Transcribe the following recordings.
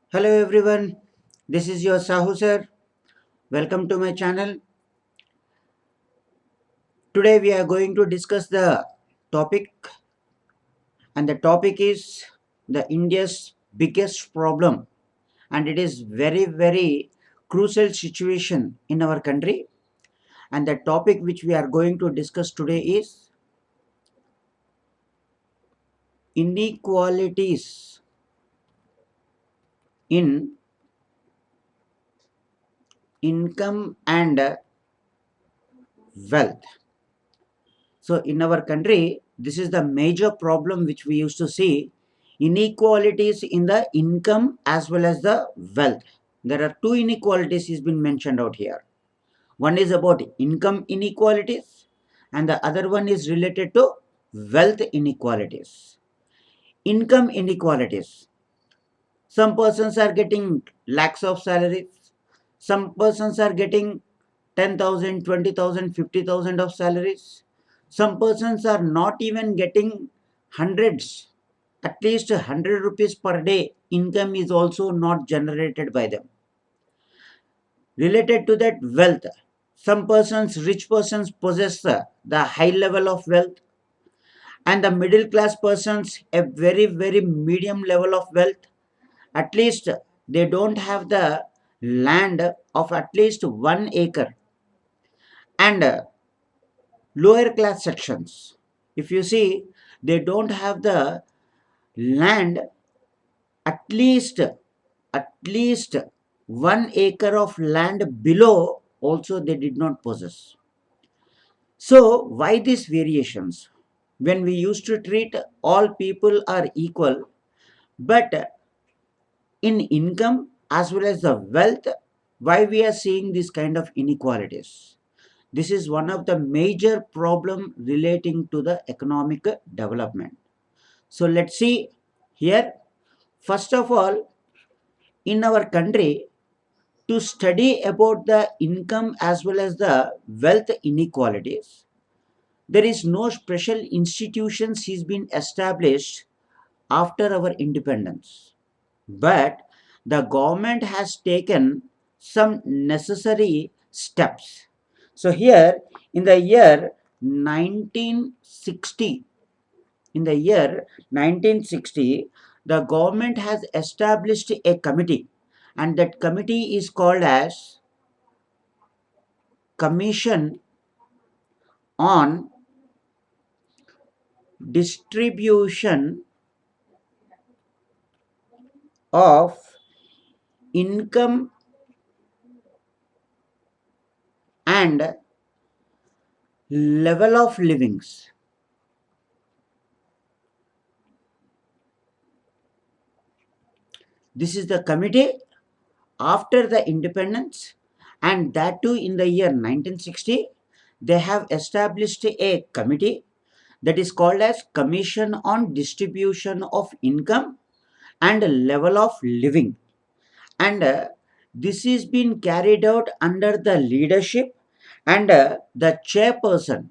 Hello everyone, this is your Sahu sir. Welcome to my channel. Today we are going to discuss the topic, and the topic is the India's biggest problem, and it is very crucial situation in our country. And the topic which we are going to discuss today is inequalities in income and wealth. So in our country, this is the major problem which we used to see, inequalities in the income as well as the wealth. There are two inequalities has been mentioned out here. One is about income inequalities and the other one is related to wealth inequalities. Income inequalities. Some persons are getting lakhs of salaries. Some persons are getting 10,000, 20,000, 50,000 of salaries. Some persons are not even getting hundreds, at least 100 rupees per day. Income is also not generated by them. Related to that wealth, some persons, rich persons possess the high level of wealth, and the middle class persons a very medium level of wealth. At least they don't have the land of at least 1 acre. And lower class sections, if you see, they don't have the land at least 1 acre of land below also they did not possess. So why these variations when we used to treat all people are equal, but in income as well as the wealth, why we are seeing this kind of inequalities? This is one of the major problem relating to the economic development. So let's see here. First of all, in our country, to study about the income as well as the wealth inequalities, there is no special institutions has been established after our independence. But the government has taken some necessary steps. So here in the year 1960, in the year 1960, the government has established a committee, and that committee is called as Commission on Distribution of Income and Level of Livings. This is the committee after the independence, and that too in the year 1960. They have established a committee that is called as Commission on Distribution of Income and Level of Living. And this is being carried out under the leadership and the chairperson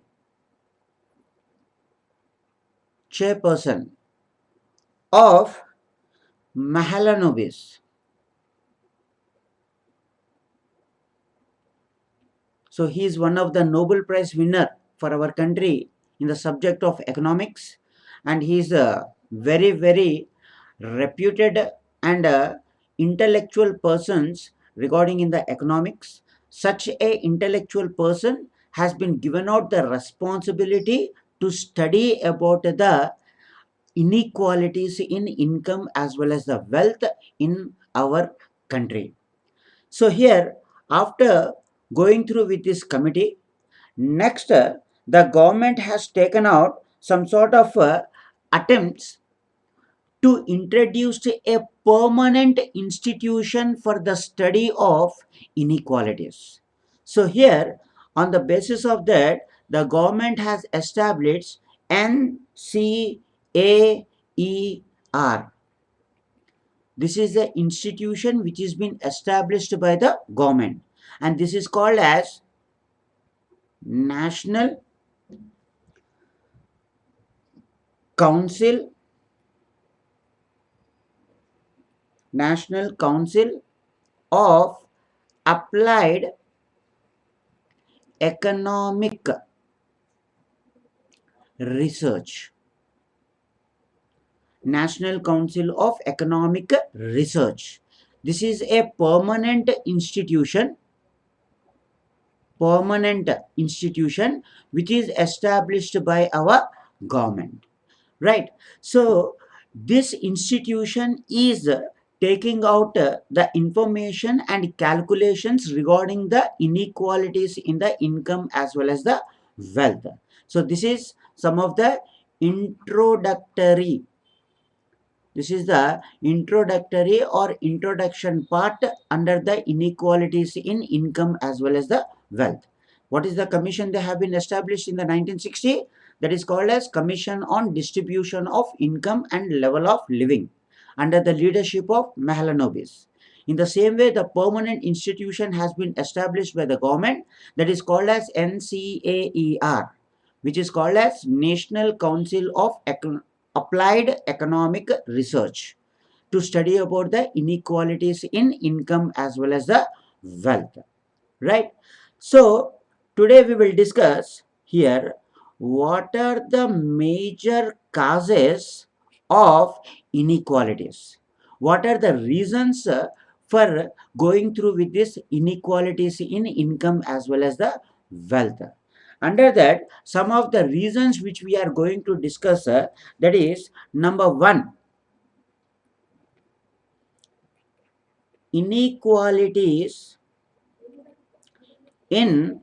of Mahalanobis. So he is one of the Nobel Prize winner for our country in the subject of economics, and he is a very reputed and intellectual persons regarding in the economics. Such a intellectual person has been given out the responsibility to study about the inequalities in income as well as the wealth in our country. So here, after going through with this committee, next the government has taken out some sort of attempts to introduce a permanent institution for the study of inequalities. So here, on the basis of that, the government has established NCAER. This is the institution which is been established by the government, and this is called as National Council National Council of Applied Economic Research. National Council of Economic Research. This is a permanent institution which is established by our government, right? So this institution is taking out the information and calculations regarding the inequalities in the income as well as the wealth. So this is some of the introductory this is the introductory or introduction part under the inequalities in income as well as the wealth. What is the commission they have been established in the 1960? That is called as Commission on Distribution of Income and Level of Living under the leadership of Mahalanobis. In the same way, the permanent institution has been established by the government, that is called as NCAER, which is called as National Council of Applied Economic Research, to study about the inequalities in income as well as the wealth, right? So today we will discuss here what are the major causes of inequalities, what are the reasons for going through with this inequalities in income as well as the wealth. Under that, some of the reasons which we are going to discuss, that is number one, inequalities in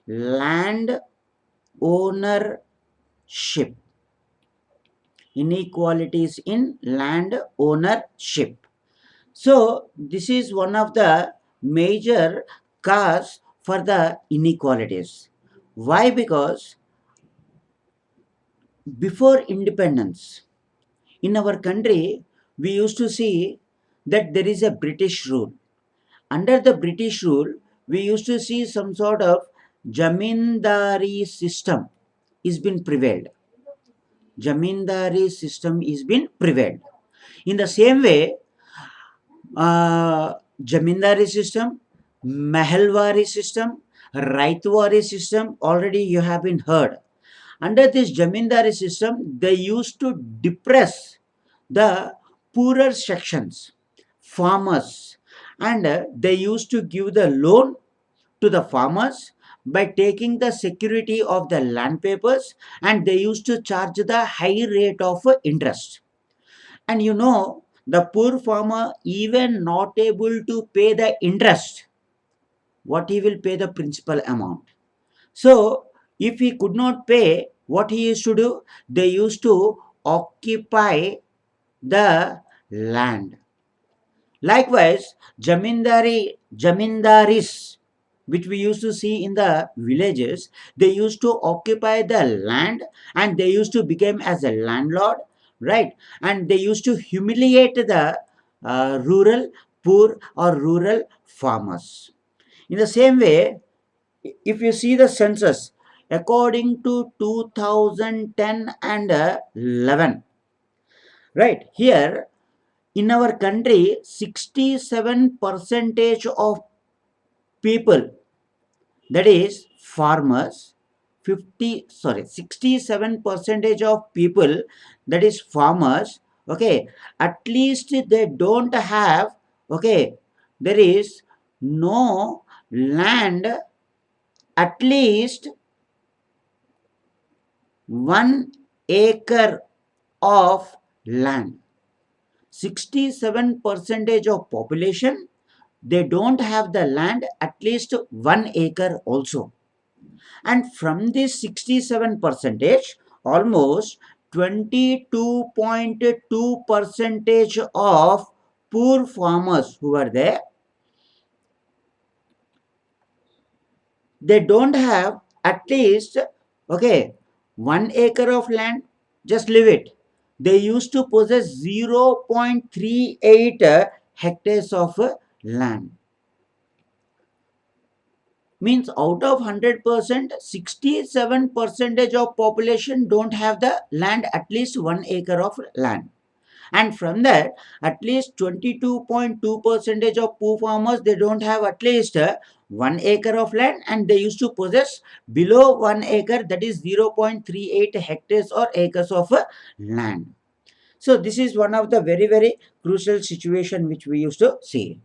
land ownership. Inequalities in land ownership. So this is one of the major cause for the inequalities. Why? Because before independence in our country, we used to see that there is a British rule. Under the British rule, we used to see some sort of jamindari system is been prevailed. Jamindari system is been prevailed. In the same way, jamindari system, mahalwari system, raitwari system, already you have been heard. Under this jamindari system, they used to depress the poorer sections, farmers, and they used to give the loan to the farmers by taking the security of the land papers, and they used to charge the high rate of interest. And the poor farmer even not able to pay the interest, what he will pay the principal amount. So if he could not pay, what he used to do, they used to occupy the land. Likewise, jamindaris, which we used to see in the villages, they used to occupy the land and they used to become as a landlord, right? And they used to humiliate the rural poor or rural farmers. In the same way, if you see the census, according to 2010 and 11, right here, in our country, 67 percentage of people, that is farmers, 67 percentage of people, that is farmers, okay, at least they don't have, okay, there is no land, at least 1 acre of land. 67 percentage of population, they don't have the land at least 1 acre also. And from this 67 percentage, almost 22.2 percentage of poor farmers who are there, they don't have at least, okay, 1 acre of land, just leave it, they used to possess 0.38 hectares of land. Means out of 100%, 67 percentage of population don't have the land, at least 1 acre of land. And from that, at least 22.2 percentage of poor farmers, they don't have at least 1 acre of land, and they used to possess below 1 acre, that is 0.38 hectares or acres of land. So this is one of the very, very crucial situation which we used to see.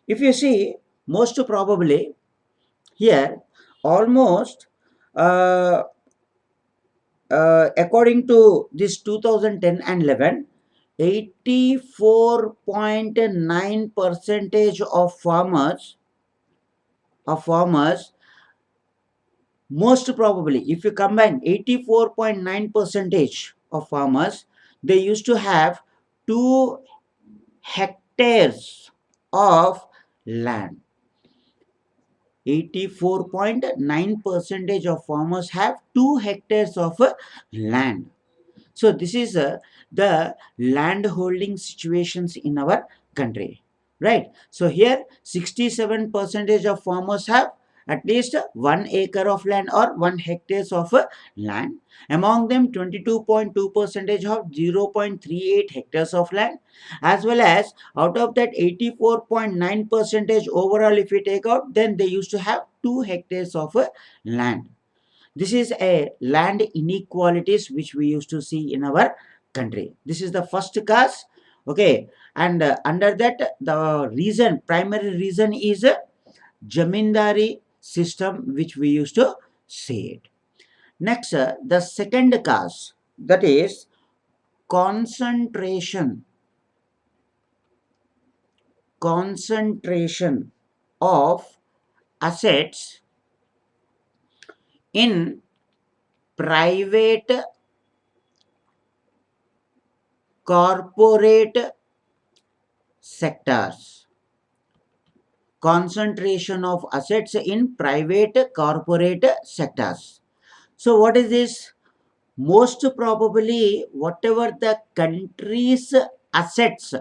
If you see, most probably here, almost uh, according to this 2010 and 11, 84.9 percentage of farmers, most probably, if you combine 84.9 percentage of farmers, they used to have 2 hectares of land. 84.9 percentage of farmers have 2 hectares of land. So this is the land holding situations in our country, right? So here 67 percentage of farmers have at least 1 acre of land or 1 hectares of land. Among them, 22.2 percentage have 0.38 hectares of land, as well as out of that 84.9 percentage overall, if we take out, then they used to have 2 hectares of land. This is a land inequalities which we used to see in our country. This is the first cause. Okay, and under that, the reason, primary reason is jamindari system which we used to see it. Next, the second cause, that is concentration concentration of assets in private corporate sectors. Concentration of assets in private corporate sectors. So what is this? Most probably whatever the assets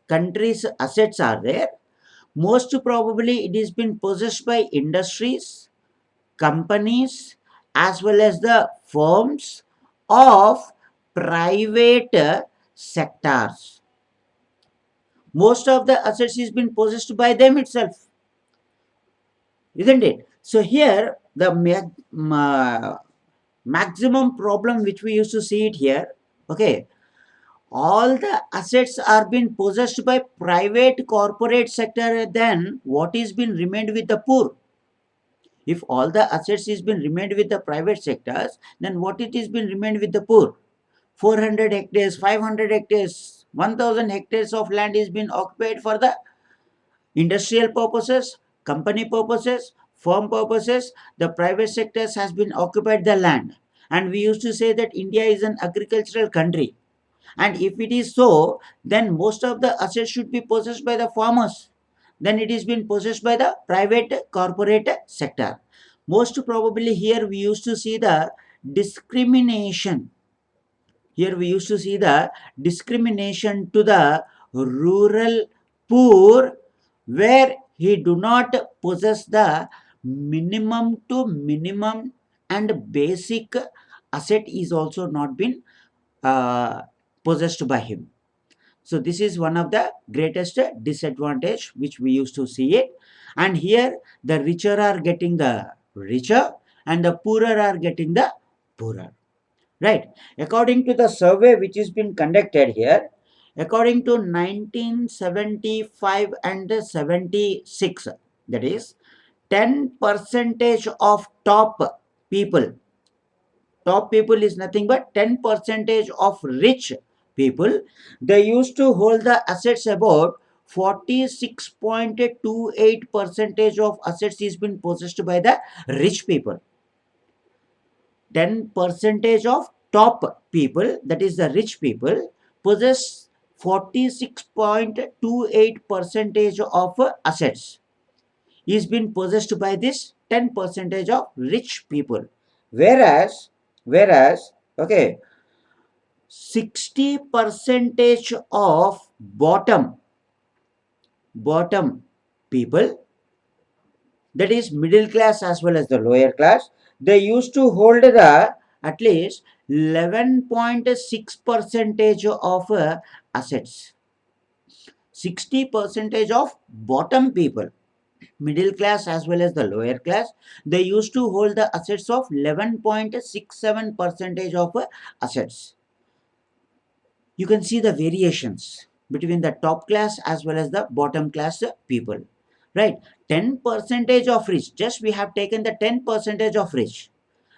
country's assets are there, most probably it is been possessed by industries, companies, as well as the firms of private sectors. Most of the assets is been possessed by them itself, isn't it? So here the maximum problem which we used to see it here. Okay, all the assets are being possessed by private corporate sector, then what is been remained with the poor? If all the assets is been remained with the private sectors, then what it is been remained with the poor? 400 hectares, 500 hectares, 1000 hectares of land is been occupied for the industrial purposes, company purposes, firm purposes. The private sectors has been occupied the land, and we used to say that India is an agricultural country. And if it is so, then most of the assets should be possessed by the farmers. Then it is been possessed by the private corporate sector. Most probably here we used to see the discrimination. Here we used to see the discrimination to the rural poor, where he do not possess the minimum to minimum and basic asset is also not been uh, possessed by him. So this is one of the greatest disadvantage which we used to see it. And here the richer are getting the richer and the poorer are getting the poorer. Right. According to the survey which has been conducted here, according to 1975 and 76, that is 10 percentage of people top people is nothing but 10 percentage of rich people, they used to hold the assets about 46.28 percentage of assets is been possessed by the rich people. 10 percentage of top people, that is the rich people, possess 46.28 percentage of assets is been possessed by this 10 percentage of rich people. Whereas okay, 60 percentage of bottom people, that is middle class as well as the lower class, they used to hold the at least 11.6 percentage of assets. 60 percentage of bottom people, middle class as well as the lower class, they used to hold the assets of 11.67 percentage of assets. You can see the variations between the top class as well as the bottom class people, right? 10 percentage of rich, just we have taken the 10 percentage of rich,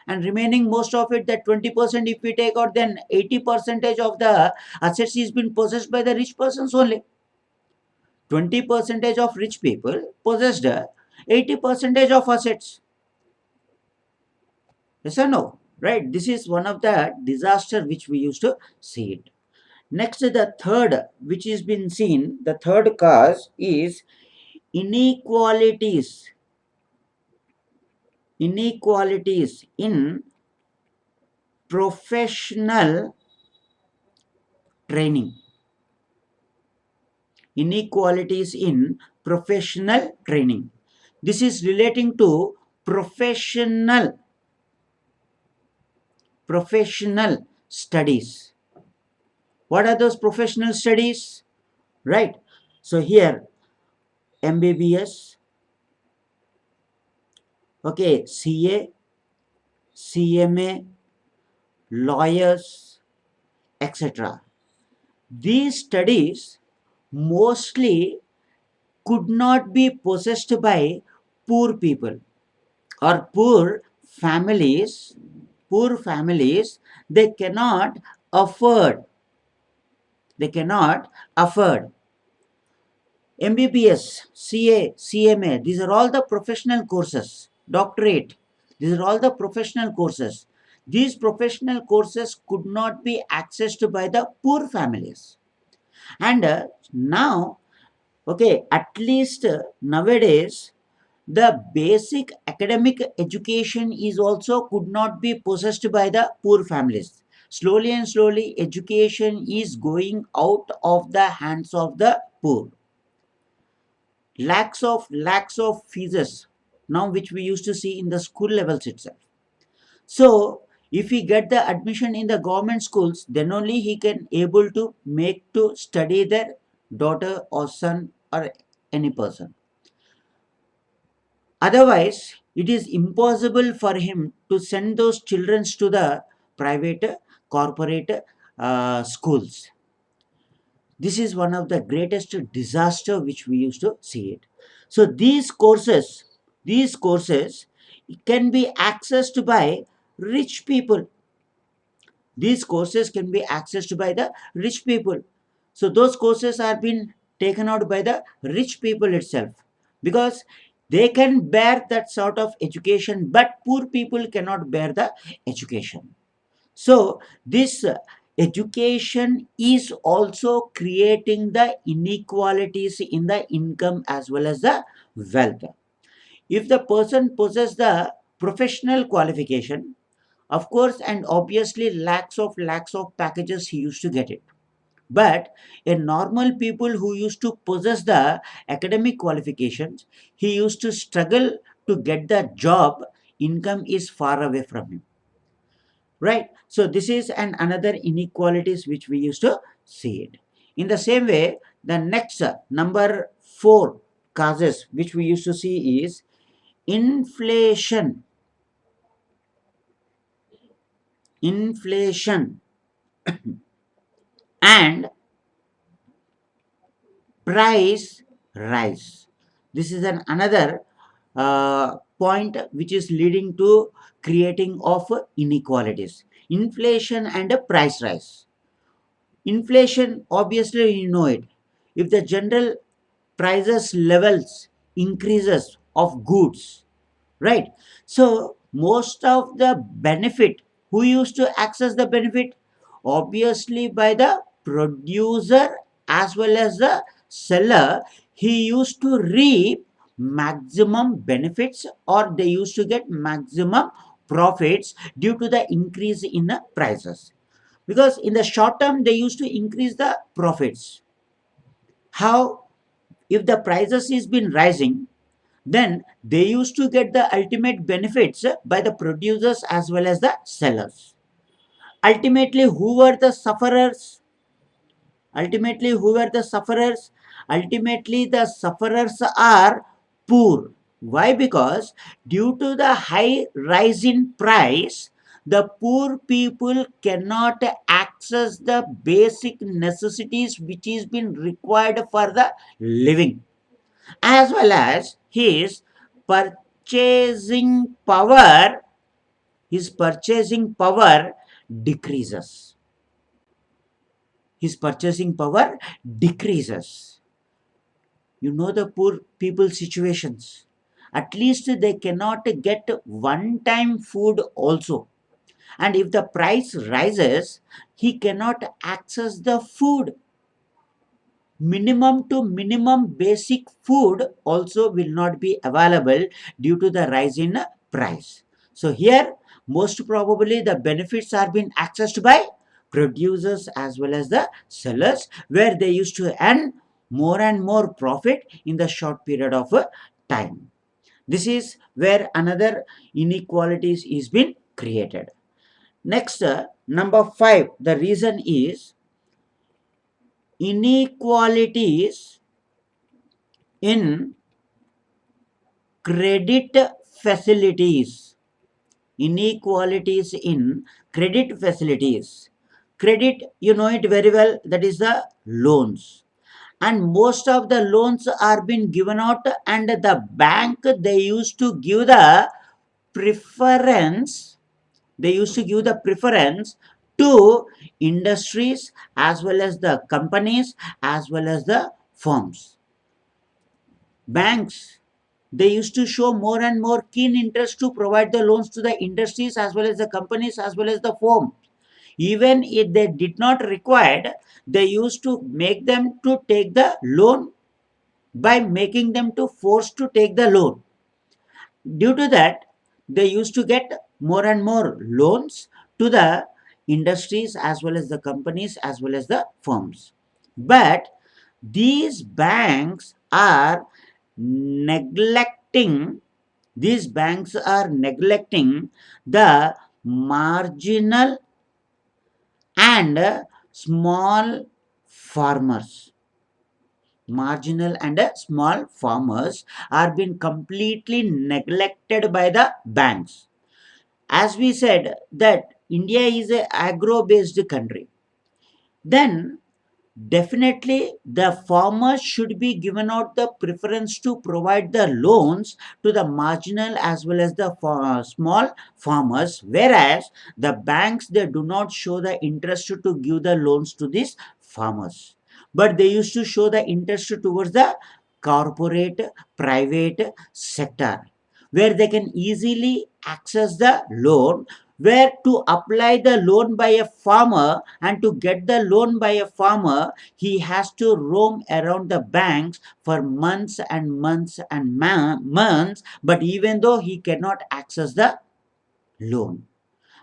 and remaining most of it, that 20% if we take out, then 80 percentage of the assets is been possessed by the rich persons only. 20 percentage of rich people possessed 80 percentage of assets. Yes or no? Right? This is one of the disaster which we used to see it. Next, the third, which has been seen, the third cause is inequalities. Inequalities in professional training. Inequalities in professional training. This is relating to professional studies. What are those professional studies? Right. So here MBBS, okay, CA, CMA, lawyers, etc. These studies mostly could not be possessed by poor people or poor families. They cannot afford, they cannot afford MBBS, CA, CMA, these are all the professional courses, doctorate, these are all the professional courses. These professional courses could not be accessed by the poor families. And now, okay, at least nowadays, the basic academic education is also could not be possessed by the poor families. Slowly and slowly, education is going out of the hands of the poor. Lakhs of fees now, which we used to see in the school levels itself. So if he get the admission in the government schools, then only he can able to make to study their daughter or son or any person. Otherwise it is impossible for him to send those children to the private corporate schools. This is one of the greatest disaster which we used to see it. So these courses can be accessed by rich people. These courses can be accessed by the rich people. So those courses are being taken out by the rich people itself, because they can bear that sort of education, but poor people cannot bear the education. So this education is also creating the inequalities in the income as well as the wealth. If the person possesses the professional qualification, of course, and obviously lakhs of packages he used to get it. But a normal people who used to possess the academic qualifications, he used to struggle to get the job, income is far away from him, right? So this is another inequalities which we used to see it. In the same way, the next number 4 causes which we used to see is inflation. Inflation and price rise. This is another point which is leading to creating of inequalities. Inflation and a price rise. Inflation, obviously you know it. If the general prices levels increases of goods, right? So most of the benefit, who used to access the benefit? Obviously by the producer as well as the seller. He used to reap maximum benefits, or they used to get maximum profits due to the increase in the prices, because in the short term they used to increase the profits. How? If the prices is been rising, then they used to get the ultimate benefits by the producers as well as the sellers. Ultimately, who were the sufferers? Ultimately, who were the sufferers? Ultimately, the sufferers are poor. Why? Because due to the high rise in price, the poor people cannot access the basic necessities which is been required for the living, as well as purchasing power his purchasing power decreases. His purchasing power decreases. You know the poor people situations. At least they cannot get one time food also. And if the price rises, he cannot access the food. Minimum to minimum basic food also will not be available due to the rise in price. So here, most probably the benefits are being accessed by producers as well as the sellers, where they used to earn more and more profit in the short period of time. This is where another inequalities is being created. Next, number 5, the reason is inequalities in credit facilities. Inequalities in credit facilities. Credit, you know it very well, that is the loans. And most of the loans are being given out, and the bank, they used to give the preference. They used to give the preference to industries as well as the companies as well as the firms. Banks, they used to show more and more keen interest to provide the loans to the industries as well as the companies as well as the firm. Even if they did not required, they used to make them to take the loan by making them to force to take the loan. Due to that, they used to get more and more loans to the industries as well as the companies as well as the firms. But these banks are neglecting the marginal and small farmers. Marginal and small farmers are being completely neglected by the banks. As we said that India is a agro based country, then definitely the farmers should be given out the preference to provide the loans to the marginal as well as the small farmers, whereas the banks, they do not show the interest to give the loans to these farmers, but they used to show the interest towards the corporate private sector, where they can easily access the loan, where to apply the loan by a farmer, and to get the loan by a farmer, he has to roam around the banks for months and months and months, but even though he cannot access the loan.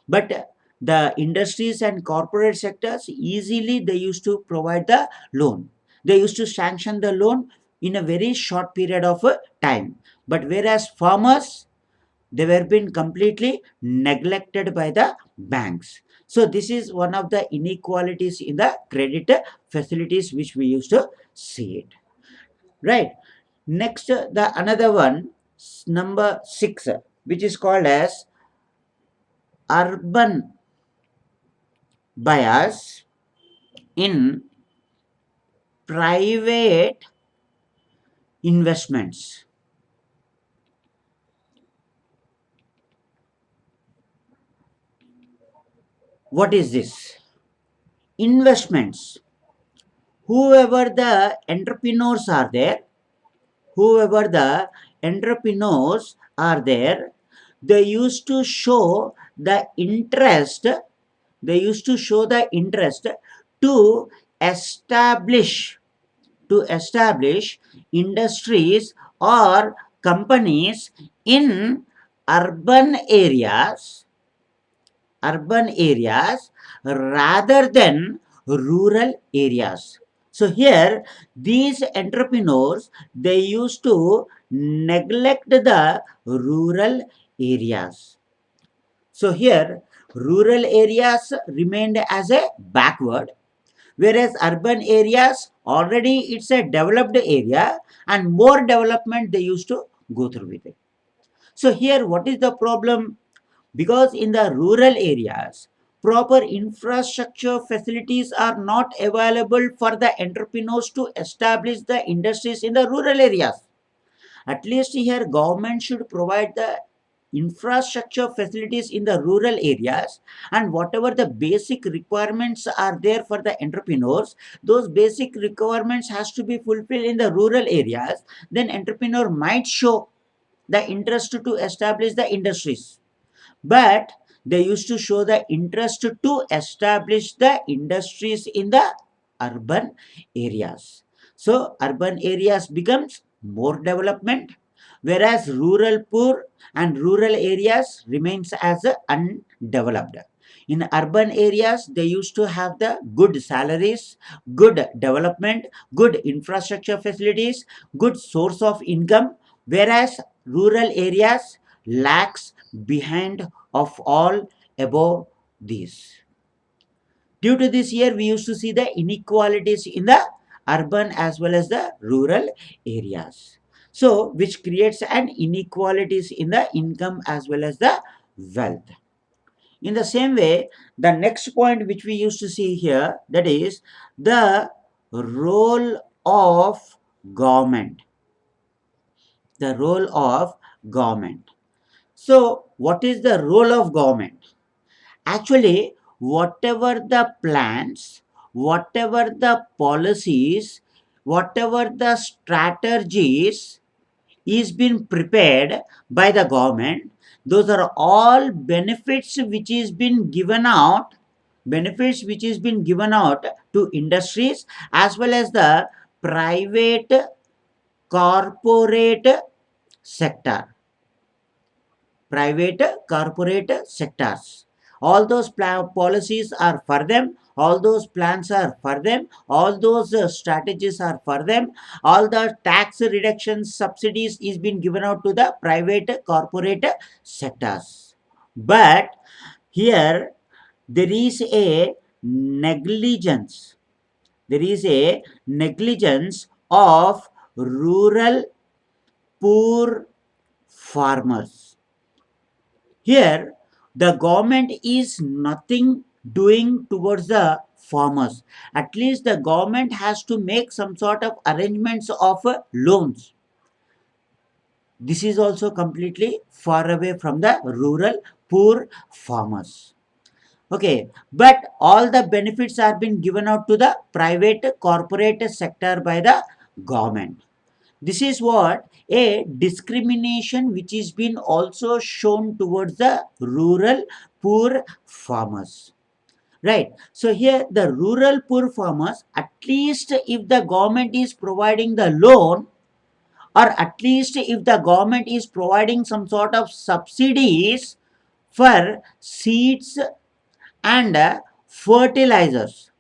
But the industries and corporate sectors, easily they used to provide the loan. They used to sanction the loan in a very short period of time. But whereas farmers, they were being completely neglected by the banks. So this is one of the inequalities in the credit facilities which we used to see it, right? Next, the another one, number 6, which is called as urban bias in private investments. What is this? Investments. Whoever the entrepreneurs are there, whoever the entrepreneurs are there, they used to show the interest, they used to show the interest to establish establish industries or companies in urban areas urban areas rather than rural areas. So here, these entrepreneurs, they used to neglect the rural areas. So here, rural areas remained as a backward, whereas urban areas already it's a developed area and more development they used to go through with it. So here what is the problem? Because in the rural areas proper infrastructure facilities are not available for the entrepreneurs to establish the industries in the rural areas. At least here government should provide the infrastructure facilities in the rural areas, and whatever the basic requirements are there for the entrepreneurs, those basic requirements has to be fulfilled in the rural areas. Then entrepreneur might show the interest to establish the industries, but they used to show the interest to establish the industries in the urban areas. So urban areas becomes more development, whereas rural poor and rural areas remains as undeveloped. In urban areas they used to have the good salaries, good development, good infrastructure facilities, good source of income, whereas rural areas lacks behind of all above these. Due to this here, we used to see the inequalities in the urban as well as the rural areas. So, which creates an inequalities in the income as well as the wealth. In the same way, the next point which we used to see here, that is the role of government. The role of government. So, what is the role of government? Actually, whatever the plans, whatever the policies, whatever the strategies is been prepared by the government, those are all benefits which is been given out, benefits which is been given out to industries as well as the private corporate sector, private corporate sectors. All those policies are for them, all those plans are for them, all those strategies are for them, all the tax reductions subsidies is being given out to the private corporate sectors. But here there is a negligence, there is a negligence of rural poor farmers. Here, the government is nothing doing towards the farmers. At least the government has to make some sort of arrangements of loans. This is also completely far away from the rural poor farmers. Okay, but all the benefits are being given out to the private corporate sector by the government. This is what a discrimination which is been also shown towards the rural poor farmers, right? So here the rural poor farmers, at least if the government is providing the loan, or at least if the government is providing some sort of subsidies for seeds and fertilizers,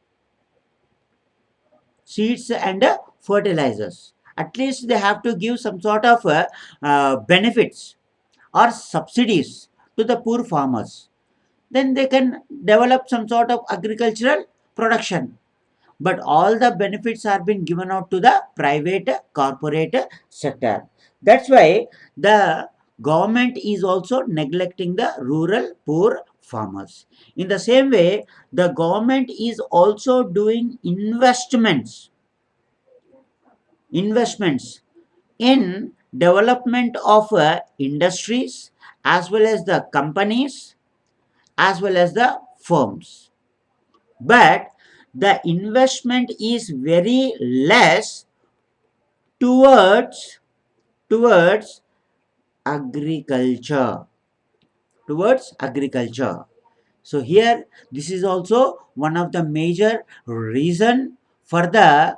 seeds and fertilizers, at least they have to give some sort of benefits or subsidies to the poor farmers. Then they can develop some sort of agricultural production. But all the benefits are being given out to the private corporate sector. That's why the government is also neglecting the rural poor farmers. In the same way, the government is also doing investments in development of industries as well as the companies as well as the firms, but the investment is very less towards towards agriculture, towards agriculture. So here this is also one of the major reason for the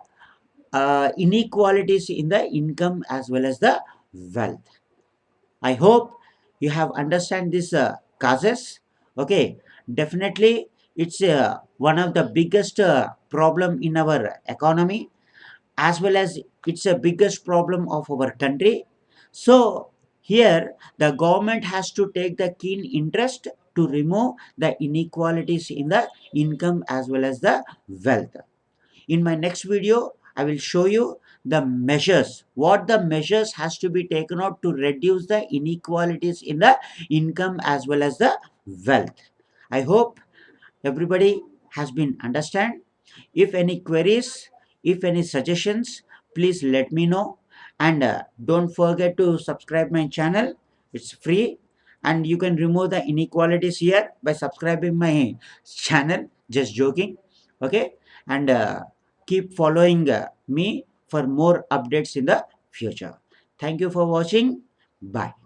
inequalities in the income as well as the wealth. I hope you have understand this causes. Okay, definitely it's one of the biggest problem in our economy, as well as it's a biggest problem of our country. So here the government has to take the keen interest to remove the inequalities in the income as well as the wealth. In my next video, I will show you the measures, what the measures has to be taken out to reduce the inequalities in the income as well as the wealth. I hope everybody has been understand. If any queries, if any suggestions, please let me know. And don't forget to subscribe my channel. It's free, and you can remove the inequalities here by subscribing my channel. Just joking. Okay. And keep following me for more updates in the future. Thank you for watching. Bye.